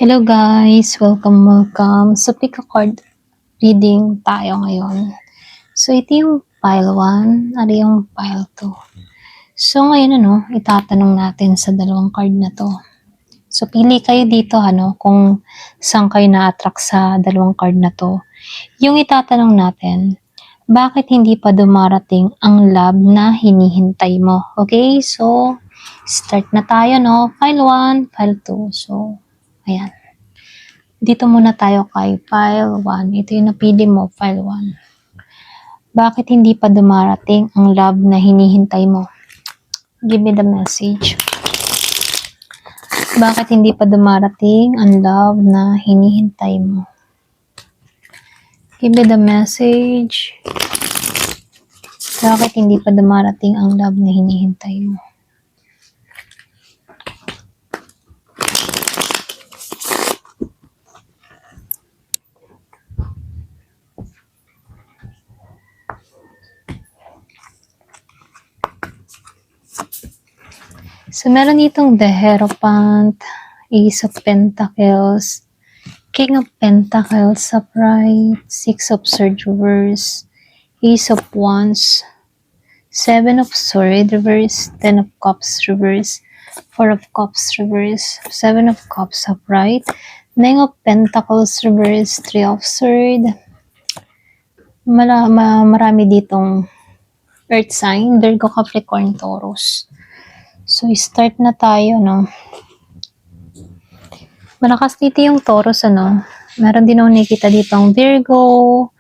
Hello guys! Welcome. Sa pick a card reading tayo ngayon. So ito yung pile 1, ano yung pile 2. So ngayon itatanong natin sa dalawang card na to. So pili kayo dito kung saan kayo na-attract sa dalawang card na to. Yung itatanong natin, bakit hindi pa dumarating ang love na hinihintay mo? Okay, so start na tayo File 1, file 2. So ayan. Dito muna tayo kay file 1. Ito yung napili mo, file 1. Bakit hindi pa dumarating ang love na hinihintay mo? Give me the message. Bakit hindi pa dumarating ang love na hinihintay mo? Give me the message. Bakit hindi pa dumarating ang love na hinihintay mo? So, meron ditong the Hierophant, Ace of Pentacles, King of Pentacles upright, Six of Swords reverse, Ace of Wands, Seven of Swords reverse, Ten of Cups reverse, Four of Cups reverse, Seven of Cups upright, Nine of Pentacles reverse, Three of Swords. Marami ditong Earth sign, Virgo, Capricorn, Taurus. So, start na tayo, Malakas dito yung Taurus, Meron din akong nakikita dito ang Virgo,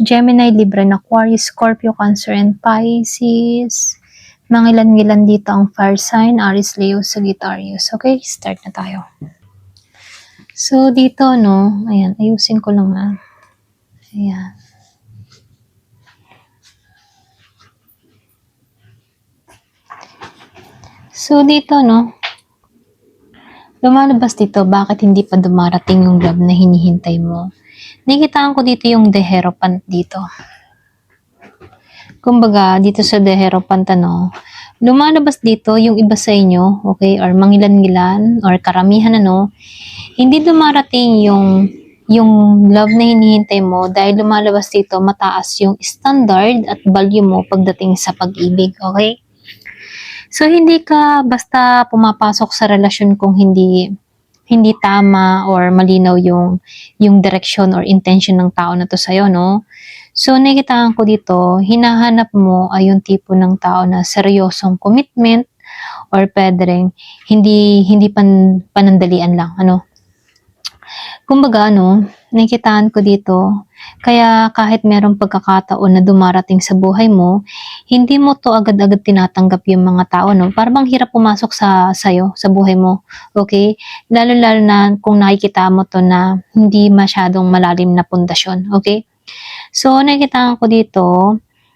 Gemini, Libra, Aquarius, Scorpio, Cancer, and Pisces. Mangilan-ngilan dito ang fire sign, Aries, Leo, Sagittarius. Okay, start na tayo. So, dito, ayan, ayusin ko lang, Ayan. So, dito, lumalabas dito, bakit hindi pa dumarating yung love na hinihintay mo? Nakikitaan ko dito yung the Hierophant dito. Kumbaga, dito sa the Hierophant, lumalabas dito yung iba sa inyo, okay, or mangilan-ngilan, or karamihan, hindi dumarating yung love na hinihintay mo dahil lumalabas dito mataas yung standard at value mo pagdating sa pag-ibig, okay? So, hindi ka basta pumapasok sa relasyon kung hindi tama or malinaw yung direksyon or intention ng tao na to sa'yo, So, nakikitaan ko dito, hinahanap mo ay yung tipo ng tao na seryosong commitment or pwede rin hindi panandalian lang, Kumbaga, nakikitaan ko dito, kaya kahit merong pagkakataon na dumarating sa buhay mo, hindi mo to agad-agad tinatanggap yung mga tao, Para bang hirap pumasok sa'yo, sa buhay mo, okay? Lalo-lalo na kung nakikita mo to na hindi masyadong malalim na pundasyon, okay? So, nakikitaan ko dito,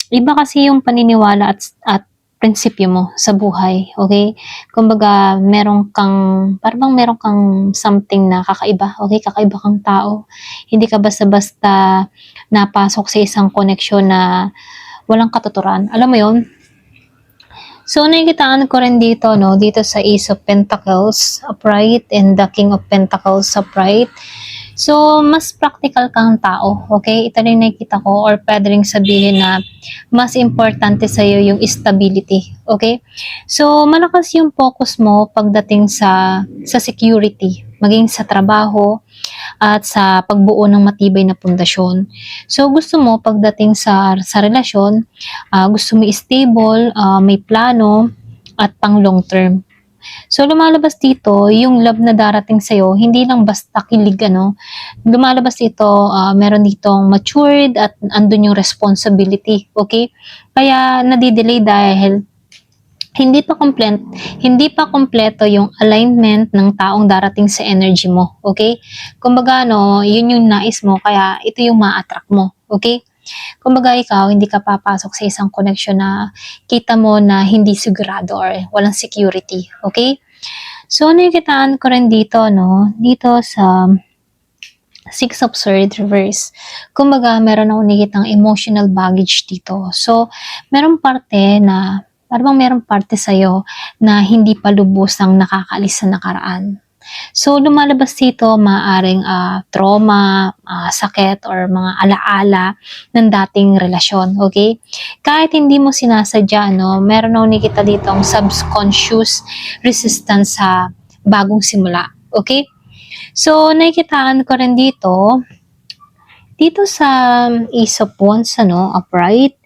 iba kasi yung paniniwala at prinsipyo mo sa buhay, okay? Kumbaga, parang meron kang something na kakaiba, okay? Kakaiba kang tao. Hindi ka basta-basta napasok sa isang koneksyon na walang katuturan. Alam mo yun? So, nakikitaan ko rin dito, dito sa Ace of Pentacles upright and the King of Pentacles upright. So, mas practical kang tao, okay? Ito rin nakikita ko or pwede rin sabihin na mas importante sa'yo yung stability, okay? So, malakas yung focus mo pagdating sa security, maging sa trabaho at sa pagbuo ng matibay na pundasyon. So, gusto mo pagdating sa relasyon, gusto mo stable, may plano, at pang long term. So, lumalabas dito, yung love na darating sa'yo, hindi lang basta kilig, Lumalabas dito, meron ditong matured at andun yung responsibility, okay? Kaya, nadidelay dahil hindi pa kompleto yung alignment ng taong darating sa energy mo, okay? Kumbaga, yun yung nais mo, kaya ito yung ma-attract mo, okay? Kumbaga ikaw, hindi ka papasok sa isang connection na kita mo na hindi sigurado or walang security. Okay? So, nakikitaan ko rin dito, dito sa Six of Swords reverse. Kumbaga, meron akong nakikitang emotional baggage dito. So, merong parte sa'yo na hindi pa lubusang nakakaalis sa nakaraan. So, lumalabas dito maaaring trauma, sakit, or mga alaala ng dating relasyon, okay? Kahit hindi mo sinasadya, no, meron ako nakita dito ang subconscious resistance sa bagong simula, okay? So, nakikitaan ko rin dito sa Ace of Wands, ano, upright.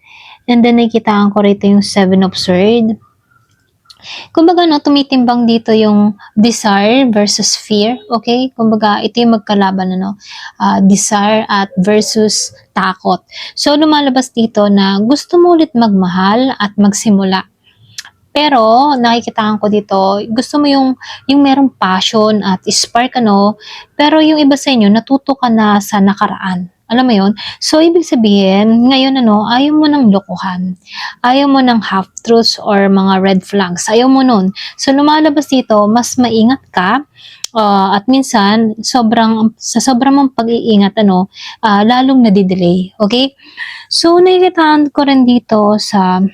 And then, nakikitaan ko rito yung Seven of Swords. Kumbaga, no, tumitimbang dito yung desire versus fear, okay? Kumbaga, ito yung magkalaban, ano, desire at versus takot. So, lumalabas dito na gusto mo ulit magmahal at magsimula. Pero, nakikitaan ko dito, gusto mo yung merong passion at spark, ano, pero yung iba sa inyo, natuto ka na sa nakaraan. Alam mo yun? So, ibig sabihin, ngayon, ano, ayaw mo ng lokohan. Ayaw mo ng half-truths or mga red flags. Ayaw mo nun. So, lumalabas dito, mas maingat ka, at minsan, sa sobrang mong pag-iingat, ano, lalong nadidelay. Okay? So, nakikitaan ko rin dito sa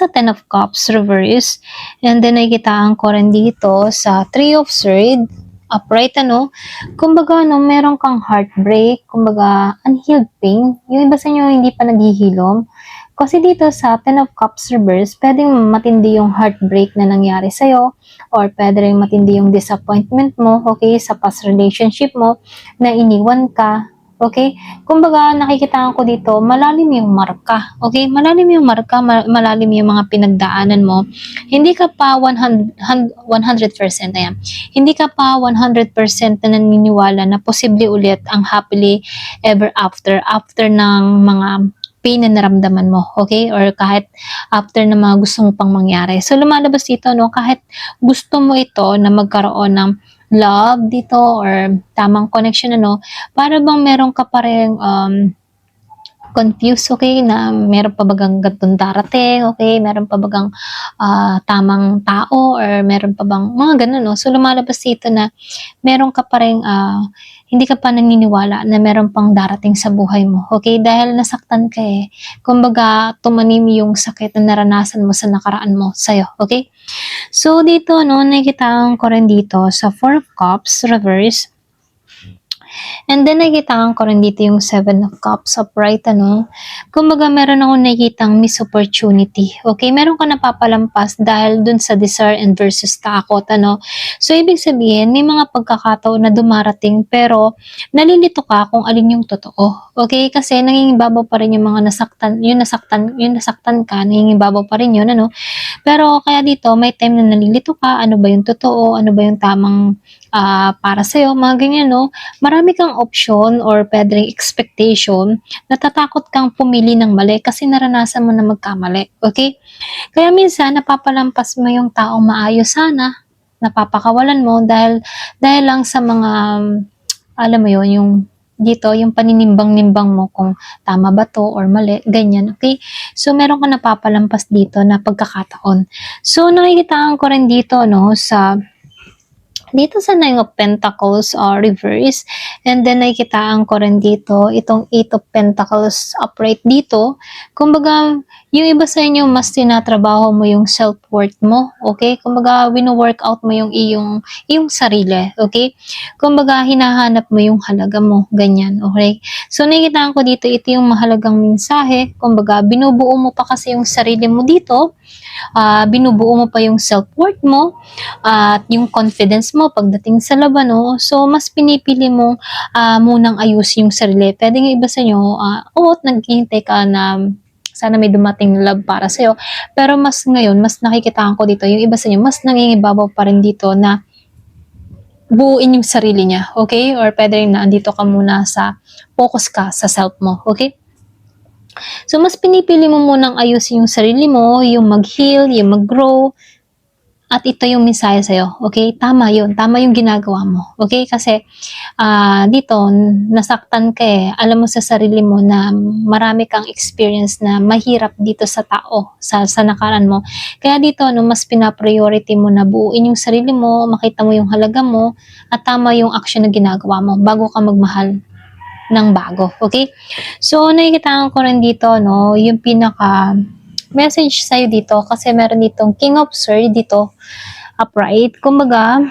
Ten of Cups reverse, and then nakikitaan ko rin dito sa Three of Swords upright, ano, kumbaga, no, meron kang heartbreak, kumbaga, unhealed pain, yung iba sa inyo hindi pa naghihilom, kasi dito sa Ten of Cups reverse, pwedeng matindi yung heartbreak na nangyari sa'yo, or pwede rin matindi yung disappointment mo, okay, sa past relationship mo, na iniwan ka, okay? Kumbaga, nakikita ko dito, malalim yung marka. Okay? Malalim yung marka, malalim yung mga pinagdaanan mo. Hindi ka pa 100%, ayan. Hindi ka pa 100% na naniniwala na posible ulit ang happily ever after ng mga pain na naramdaman mo, okay? Or kahit after na mga gusto mo pang mangyari. So, lumalabas dito, no, kahit gusto mo ito na magkaroon ng love dito or tamang connection, ano, para bang meron ka pa rin confused, okay, na meron pa bagang gantong darating, okay, meron pa bagang tamang tao or meron pa bang mga ganun, no? So, lumalabas dito na meron ka pa rin hindi ka pa naniniwala na meron pang darating sa buhay mo, okay? Dahil nasaktan ka eh. Kumbaga, tumanim yung sakit na naranasan mo sa nakaraan mo sa'yo, okay? So, dito, no, nakikitaan ko rin dito sa Four of Cups reverse. And then, nakikitaan ko rin dito yung Seven of Cups upright, ano. Kumbaga, meron akong nakikitang miss opportunity. Okay? Meron ka napapalampas dahil dun sa desire and versus takot, ano. So, ibig sabihin, may mga pagkakataon na dumarating pero nalilito ka kung alin yung totoo. Okay? Kasi nangingibabaw pa rin yung mga nasaktan ka, nangingibabaw pa rin yun, ano. Pero kaya dito, may time na nalilito ka, ano ba yung totoo, ano ba yung tamang para sa'yo, mga ganyan, no? Marami kang option or pwedeng expectation, natatakot kang pumili ng mali kasi naranasan mo na magkamali, okay? Kaya minsan, napapalampas mo yung taong maayos sana, napapakawalan mo dahil lang sa mga, alam mo yon, yung dito, yung paninimbang-nimbang mo kung tama ba to or mali, ganyan, okay? So, meron ka napapalampas dito na pagkakataon. So, nakikitaan ko rin dito, no, dito sa Nine of Pentacles reverse, and then nakikitaan ko rin dito itong Eight of Pentacles upright dito. Kumbaga, yung iba sa inyo mas tinatrabaho mo yung self-worth mo, okay? Kumbaga, wino-workout mo yung iyong sarili, okay? Kumbaga, hinahanap mo yung halaga mo, ganyan, okay? So, nakikitaan ko dito, ito yung mahalagang mensahe. Kumbaga, binubuo mo pa kasi yung sarili mo dito, binubuo mo pa yung self-worth mo, at yung confidence mo pagdating sa laban, no? So, mas pinipili mo munang ayusin yung sarili. Pwede nga iba sa inyo, naghihintay ka na sana may dumating love para sa'yo. Pero mas ngayon, mas nakikitaan ko dito, yung iba sa inyo, mas nangingibabaw pa rin dito na buuin yung sarili niya, okay? Or pwede rin na andito ka muna focus ka sa self mo, okay? So, mas pinipili mo munang ayusin yung sarili mo, yung mag-heal, yung mag-grow, at ito yung mensahe sa'yo, okay? Tama yun. Tama yung ginagawa mo, okay? Kasi dito, nasaktan ka eh. Alam mo sa sarili mo na marami kang experience na mahirap dito sa tao, sa nakaraan mo. Kaya dito, mas pina-priority mo na buuin yung sarili mo, makita mo yung halaga mo, at tama yung action na ginagawa mo bago ka magmahal ng bago, okay? So, nakikitaan ko rin dito, no, yung pinaka message sa'yo dito kasi meron ditong King of Swords dito upright. Kumbaga,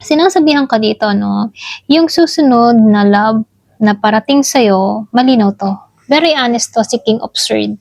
Sinasabihan ka dito, no, yung susunod na love na parating sa'yo, malinaw to. Very honest to si King of Swords.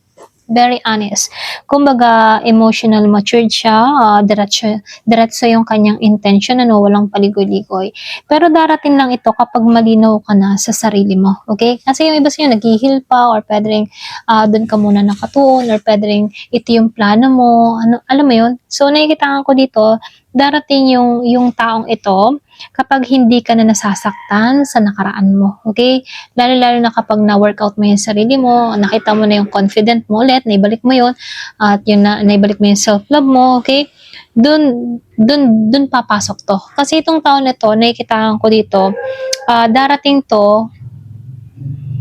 Very honest. Kumbaga, emotional matured siya, diretso yung kanyang intention, ano, walang paligoy-ligoy. Pero darating lang ito kapag malinaw ka na sa sarili mo, okay? Kasi yung iba sa'yo nag-heal pa, or pwedeng doon ka muna nakatuon, or pwedeng ito yung plano mo, ano, alam mo yun? So, nakikita ko dito, darating yung taong ito kapag hindi ka na nasasaktan sa nakaraan mo, okay? Lalo-lalo na kapag na-workout mo yung sarili mo, nakita mo na yung confident mo ulit, naibalik mo yun, at yun naibalik mo yung self-love mo, okay? Dun papasok to. Kasi itong taon na to, nakikita ko dito, darating to,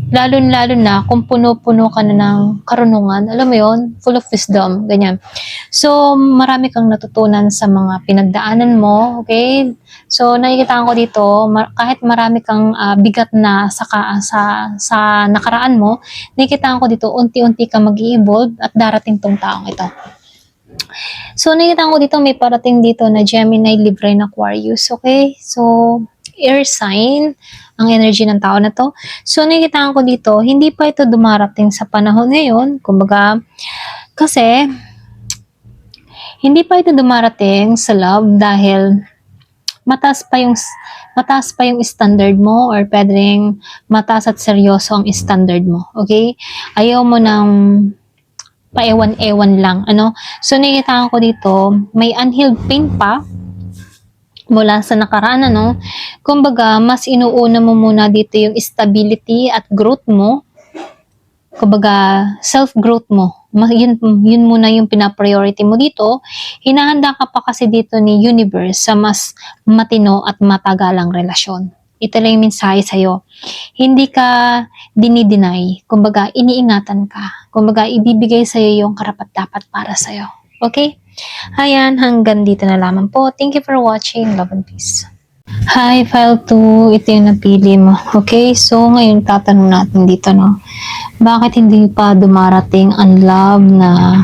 lalo na kung puno-puno ka na ng karunungan, alam mo yon, full of wisdom, ganyan. So, marami kang natutunan sa mga pinagdaanan mo, okay? So, nakikita ko dito, kahit marami kang bigat na sa nakaraan mo, nakikita ko dito, unti-unti ka mag-i-evolve at darating tong taong ito. So, nakikita ko dito, may parating dito na Gemini, Libra, and Aquarius, okay? So, air sign ang energy ng tao na to. So, nakikita ko dito, hindi pa ito dumarating sa panahon ngayon. Kumbaga, kasi, hindi pa ito dumarating sa love dahil mataas pa yung standard mo, or pwedeng mataas at seryoso ang standard mo. Okay? Ayaw mo ng paewan-ewan lang. Ano? So, nakikita ko dito, may unhealed pain pa mula sa nakaraan, ano? Kumbaga, mas inuuna mo muna dito yung stability at growth mo. Kumbaga, self-growth mo. Yun muna yung pina-priority mo dito. Hinahanda ka pa kasi dito ni universe sa mas matino at matagalang relasyon. Ito lang yung mensahe sa'yo. Hindi ka dinideny. Kumbaga, iniingatan ka. Kumbaga, ibibigay sa'yo yung karapat-dapat para sa'yo. Okay? Ayan, hanggang dito na lamang po. Thank you for watching. Love and peace. Hi, file 2. Ito yung napili mo. Okay, so ngayon tatanong natin dito, no? Bakit hindi pa dumarating ang love na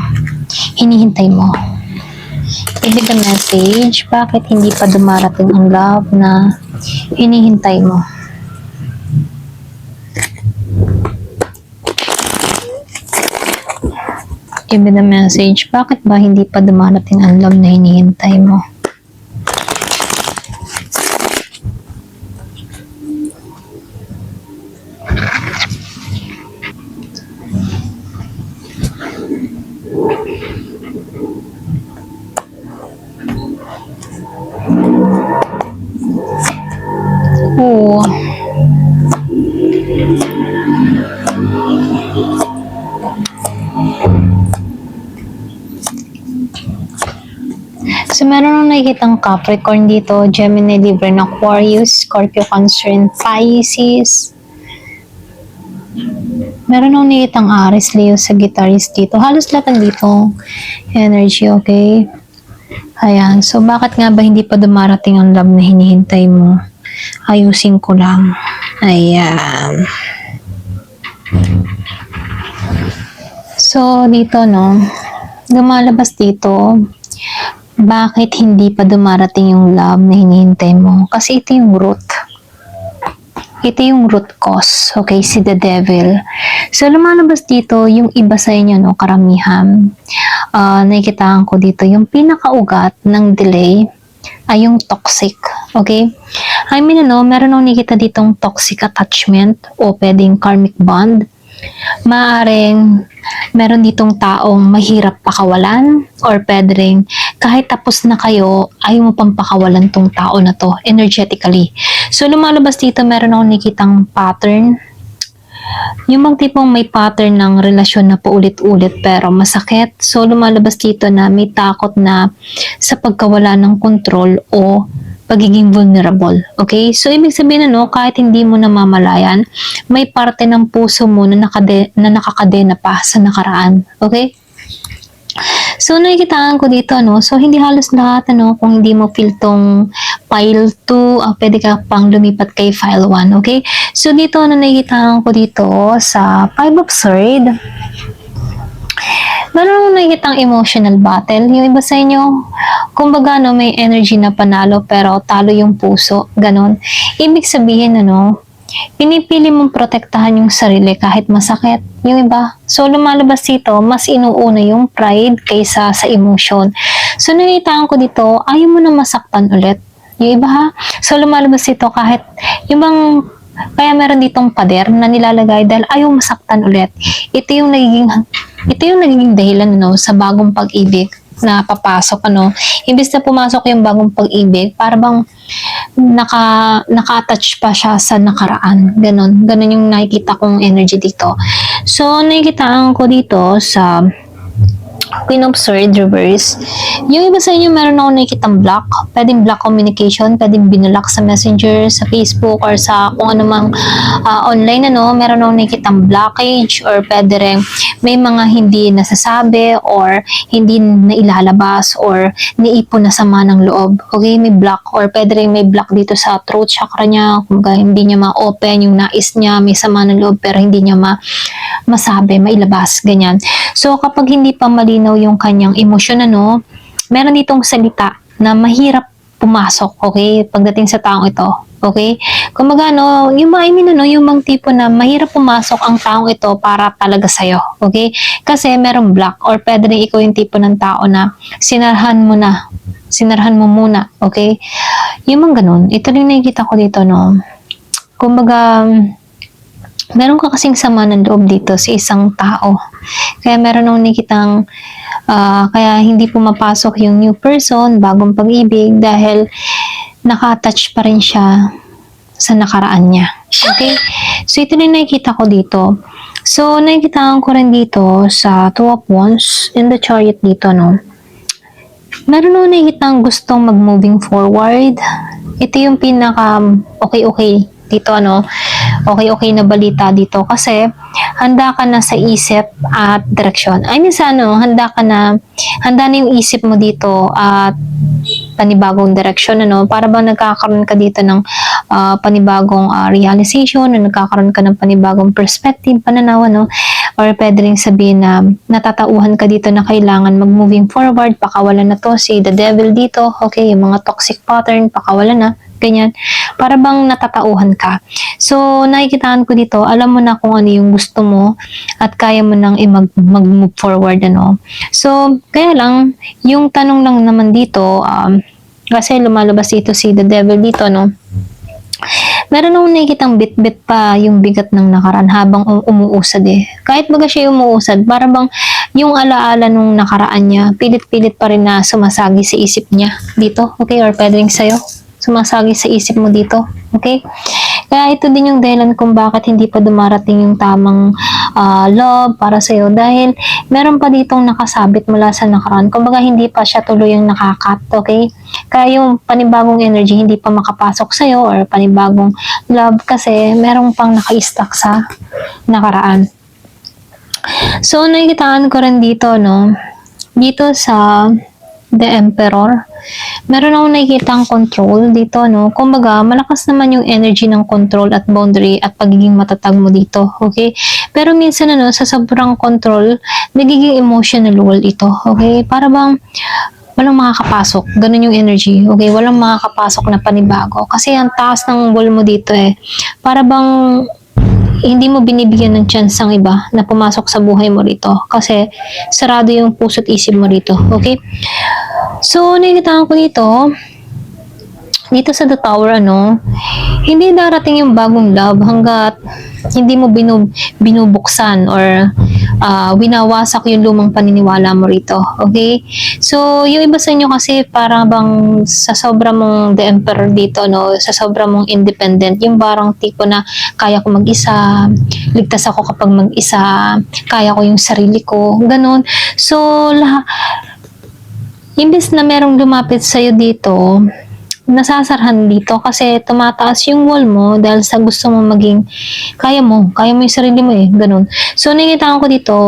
hinihintay mo? Give me the message. Bakit hindi pa dumarating ang love na hinihintay mo? Give me the message. Bakit ba hindi pa dumarating ang love na hinihintay mo? Oo. So, meron nung nakikitang Capricorn dito, Gemini, Libra, and Aquarius, Scorpio, Cancer, and Pisces. Meron nung nakikitang Aries, Leo, Sagittarius dito. Halos lahat dito energy, okay? Ayan. So, bakit nga ba hindi pa dumarating ang love na hinihintay mo? Ayusin ko lang. Ayan. So, dito, no? Lumalabas dito, bakit hindi pa dumarating yung love na hinihintay mo? Kasi ito yung root. Ito yung root cause. Okay, si the devil. So, lumalabas dito, yung iba sa inyo, no, karamihan, nakikitaan ko dito, yung pinakaugat ng delay ay yung toxic. Okay? I mean, ano, meron nung nakikita ditong toxic attachment o pwedeng karmic bond. Maaring meron ditong taong mahirap pakawalan, or pwedeng kahit tapos na kayo, ayaw mo pang pakawalan tong tao na to energetically. So, lumalabas dito, meron akong nakikitang pattern. Yung mga tipong may pattern ng relasyon na paulit-ulit pero masakit. So, lumalabas dito na may takot na sa pagkawala ng control o pagiging vulnerable. Okay? So, ibig sabihin na, no, kahit hindi mo namamalayan, may parte ng puso mo na nakakadena pa sa nakaraan. Okay? So, nakikitaan ko dito, no? So, hindi halos lahat, ano, kung hindi mo feel tong file 2, pwede ka pang lumipat kay file 1, okay? So, dito, nakikitaan ko dito sa 5 of Swords, Meron akong nakikitang emotional battle. Yung iba sa inyo, kumbaga no, may energy na panalo pero talo yung puso. Ganon. Ibig sabihin, ano, pinipili mong protektahan yung sarili kahit masakit. Yung iba. So, lumalabas dito, mas inuuna yung pride kaysa sa emotion. So, nakitaan ko dito, ayaw mo na masaktan ulit. Yung iba ha. So, lumalabas dito kahit yung bang kaya meron ditong pader na nilalagay dahil ayaw masaktan ulit. Ito yung nagiging dahilan no, sa bagong pag-ibig na papasok ano. Imbis na pumasok yung bagong pag-ibig, para bang naka-attach pa siya sa nakaraan. Ganon yung nakikita kong energy dito. So, nakikitaan ko dito sa Queen of Swords reverse. Yung iba sa inyo meron ako nakikitang block. Pwedeng block communication, pwedeng binlock sa messenger, sa Facebook, or sa kung ano mang online ano. Meron ako nakikitang blockage, or pwede rin may mga hindi nasasabi, or hindi na ilalabas, or niipon na sama ng loob. Okay, may block, or pwede rin may block dito sa throat chakra niya. Kung hindi niya ma-open yung nais niya, may sama ng loob, pero hindi niya masabi, mailabas, ganyan. So, kapag hindi pa malinaw yung kanyang emosyon, ano, meron ditong salita na mahirap pumasok, okay, pagdating sa taong ito, okay? Kumbaga, no, yung yung mga tipo na mahirap pumasok ang taong ito para talaga sa'yo, okay? Kasi merong block, or pwede rin ikaw yung tipo ng tao na sinarhan mo muna, okay? Yung mga ganun, ito rin nakikita ko dito, no, kumbaga, meron ka kasing sama ng loob dito sa isang tao. Kaya meron akong nakitang kaya hindi pumapasok yung new person, bagong pag-ibig, dahil naka-attach pa rin siya sa nakaraan niya. Okay? So, ito na nakikita ko dito. So, nakikita ko rin dito sa Two of Wands in the Chariot dito, no? Meron akong nakikitang gustong mag-moving forward. Ito yung pinaka okay dito, ano, okay na balita dito, kasi handa ka na sa isip at direksyon. I mean, sa ano, handa na yung isip mo dito at panibagong direksyon, ano, para ba nagkakaroon ka dito ng panibagong realization, na nagkakaroon ka ng panibagong perspective, pananaw, ano, or pwede rin sabihin na natatauhan ka dito na kailangan mag-moving forward, pakawalan na to, si the devil dito, okay, yung mga toxic pattern, pakawalan na, ganyan, para bang natatauhan ka. So, nakikitaan ko dito, alam mo na kung ano yung gusto mo at kaya mo nang mag-move forward, ano. So, kaya lang, yung tanong lang naman dito, kasi lumalabas dito si the devil dito, no. Meron akong nakikitang bit-bit pa yung bigat ng nakaraan habang umuusad eh. Kahit baga siya umuusad, para bang yung alaala nung nakaraan niya, pilit-pilit pa rin na sumasagi sa isip niya dito, okay, or pwede rin sa'yo sumasagi sa isip mo dito, okay? Kaya ito din yung dahilan kung bakit hindi pa dumarating yung tamang love para sa'yo, dahil meron pa ditong nakasabit mula sa nakaraan. Kumbaga, hindi pa siya tuluyang nakakat, okay? Kaya yung panibagong energy hindi pa makapasok sa'yo, or panibagong love, kasi meron pang naka-stuck sa nakaraan. So, nakikitaan ko rin dito, no? Dito sa The Emperor, meron akong nakikitang control dito, no? Kumbaga, malakas naman yung energy ng control at boundary at pagiging matatag mo dito, okay? Pero minsan, ano, sa sobrang control, nagiging emotional wall ito, okay? Para bang walang makakapasok, ganun yung energy, okay? Walang makakapasok na panibago. Kasi ang taas ng wall mo dito eh, para bang hindi mo binibigyan ng chance ang iba na pumasok sa buhay mo rito, kasi sarado yung puso't isip mo rito, okay? So, nakikita ko dito sa The Tower, ano, hindi darating yung bagong love hanggat hindi mo binubuksan or winawasak yung lumang paniniwala mo rito, okay? So, yung iba sa inyo kasi parang bang sa sobra mong The Emperor dito, no, sa sobra mong independent, yung parang tipo na kaya ko mag-isa, ligtas ako kapag mag-isa, kaya ko yung sarili ko, ganun. So, imbes na merong lumapit sa'yo dito, nasasarhan dito kasi tumataas yung wall mo dahil sa gusto mo maging kaya mo yung sarili mo eh, ganun. So, nakikita ko dito,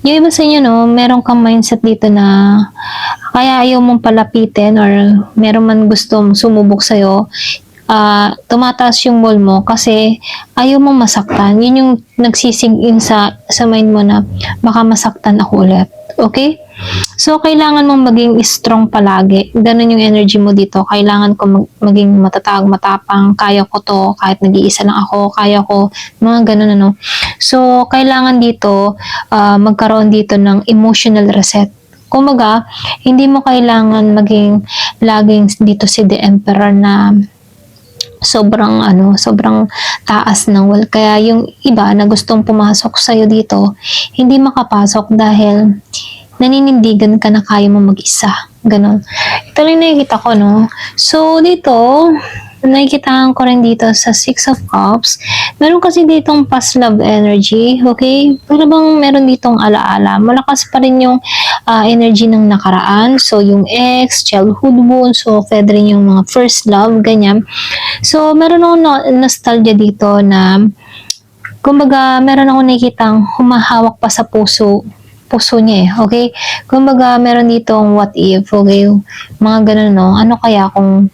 yung iba sa inyo, no, meron kang mindset dito na kaya ayaw mong palapitin or meron man gusto sumubok sa'yo, tumataas yung mood mo kasi ayaw mong masaktan. Yun yung nagsising in sa mind mo na baka masaktan ako ulit. Okay? So, kailangan mong maging strong palagi. Ganun yung energy mo dito. Kailangan ko maging matatag, matapang. Kaya ko to. Kahit nag-iisa lang ako. Kaya ko. Mga ganun ano. So, kailangan dito, magkaroon dito ng emotional reset. Kumaga, hindi mo kailangan maging laging dito si The Emperor na sobrang taas ng wall. Kaya yung iba na gustong pumasok sa'yo dito, hindi makapasok dahil naninindigan ka na kaya mo mag-isa. Ganon. Ito lang nakikita ko, no? So, dito, nakikitaan ko rin dito sa Six of Cups. Meron kasi ditong past love energy, okay? Para bang meron ditong alaala. Malakas pa rin yung energy ng nakaraan. So, yung ex, childhood wounds, so, pwede rin yung mga first love, ganyan. So, meron akong nostalgia dito na, kumbaga, meron akong nakikitang humahawak pa sa puso niya eh, okay? Kumbaga, meron ditong what if, okay? Mga ganun, no? Ano kaya kung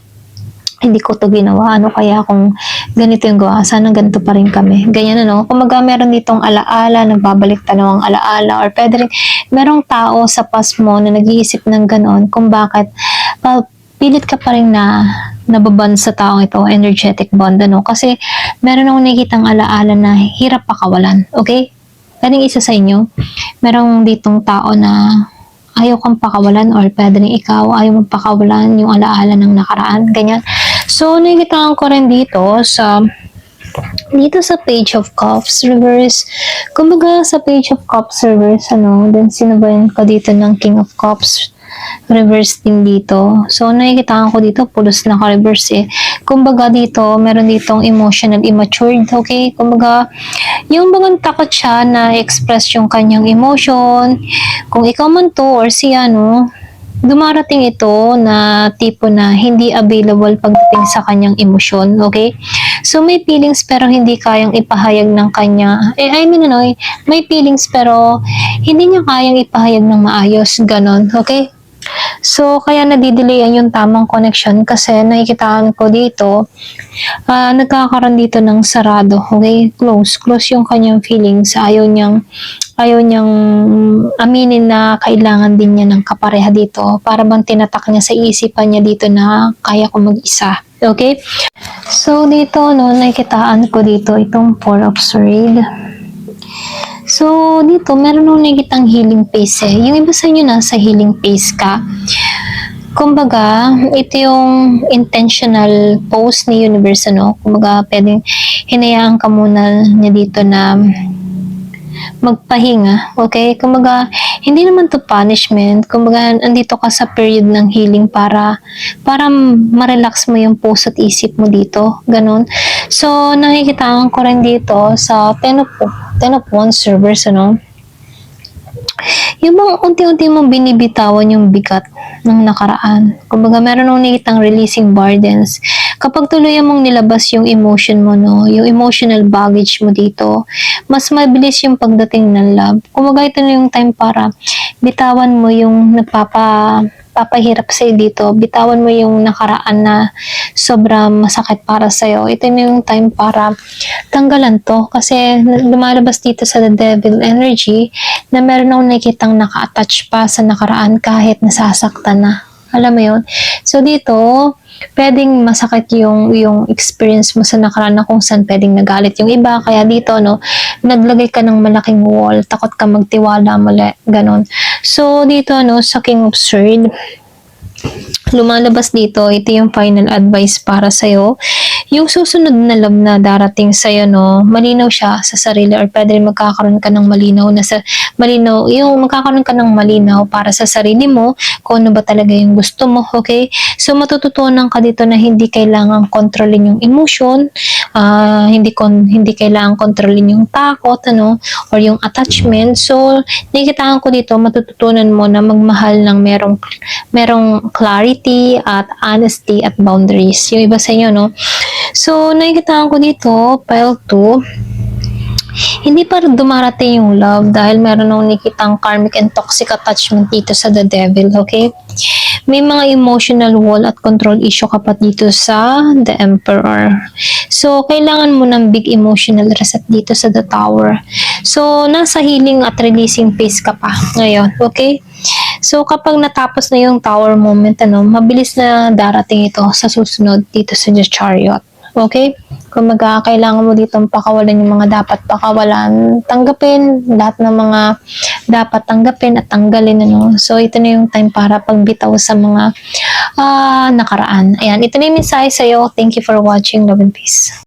hindi ko to ginawa? Ano kaya kung ganito yung gawa? Sana ganito pa rin kami. Ganyan, no? Kumbaga, meron ditong alaala, nagbabalik tanong ang alaala, or pwede rin, merong tao sa past mo na nag-iisip ng ganon kung bakit pilit ka pa rin na nababan sa taong ito, energetic bond, no? Kasi meron akong nakikitang alaala na hirap pakawalan, okay? Pwedeng isa sa inyo, merong ditong tao na ayaw kang pakawalan or pwede rin ikaw ayaw mong pakawalan yung alaala ng nakaraan, ganyan. So, nakikita ko rin dito sa Page of Cups reverse. Kumbaga sa Page of Cups reverse, then sinabayan ko dito ng King of Cups reverse din dito. So, nakikita ko dito, pulos na ka-reverse eh. Kumbaga dito, meron ditong emotional immature, okay? Kumbaga, yung bagang takot siya na express yung kanyang emotion. Kung ikaw man to or siya, dumarating ito na tipo na hindi available pagdating sa kanyang emosyon, okay? So, may feelings pero hindi kayang ipahayag ng kanya. May feelings pero hindi niya kayang ipahayag ng maayos, ganon, okay? So, kaya nadidelayan yung tamang connection kasi nakikitaan ko dito, nagkakaroon dito ng sarado, okay? Close yung kanyang feelings. Ayaw niyang aminin na kailangan din niya ng kapareha dito. Para bang tinatak niya sa isipan niya dito na kaya ko mag-isa. Okay? So, dito, nakikitaan ko dito itong Four of Swords. So, dito, meron nung nakikitang healing phase eh. Yung iba sa inyo nasa healing phase ka. Kumbaga, ito yung intentional pose ni universe, Kumbaga, pwedeng hinayaan ka muna niya dito na magpahinga, okay? Kumbaga, hindi naman to punishment. Kumbaga, andito ka sa period ng healing para ma-relax mo yung puso at isip mo dito. Ganon. So, nakikitaan ko rin dito sa Ten of Wands reverse, yung bang unti-unti mong binibitawan yung bigat ng nakaraan. Kumbaga, meron nung nakitang releasing burdens. Kapag tuluyan mong nilabas yung emotion mo, yung emotional baggage mo dito, mas mabilis yung pagdating ng love. Kumbaga, ito na yung time para bitawan mo yung papahirap sa'yo dito. Bitawan mo yung nakaraan na sobrang masakit para sa'yo. Ito na yung time para tanggalan to. Kasi lumalabas dito sa The Devil energy na meron akong nakikitang naka-attach pa sa nakaraan kahit nasasaktan na. Alam mo yun? So dito, pwedeng masakit yung experience mo sa nakaraan na kung saan pwedeng nagalit yung iba. Kaya dito, naglagay ka ng malaking wall, takot ka magtiwala muli, ganon. So, dito, sa King of Swords, lumalabas dito, ito yung final advice para sa'yo. Yung susunod na love na darating sa'yo, malinaw siya sa sarili or pwede rin magkakaroon ka ng magkakaroon ka ng malinaw para sa sarili mo kung ano ba talaga yung gusto mo, okay? So, matututunan ka dito na hindi kailangang kontrolin yung emotion, hindi kailangang kontrolin yung takot, or yung attachment. So, nakikitaan ko dito, matututunan mo na magmahal ng merong clarity at honesty at boundaries. Yung iba sa inyo, So, nakikitaan ko dito, pile 2, hindi pa dumarating yung love dahil meron akong nakitang karmic and toxic attachment dito sa The Devil, okay? may mga emotional wall at control issue ka pa dito sa The Emperor. So, kailangan mo ng big emotional reset dito sa The Tower. So, nasa healing at releasing phase ka pa ngayon, okay? So, kapag natapos na yung Tower moment, mabilis na darating ito sa susunod dito sa The Chariot. Okay? Kung kailangan mo dito pakawalan yung mga dapat pakawalan, tanggapin lahat ng mga dapat tanggapin at tanggalin. So, ito na yung time para pagbitaw sa mga nakaraan. Ayan, ito na yung mensahe sa'yo. Thank you for watching. Love and peace.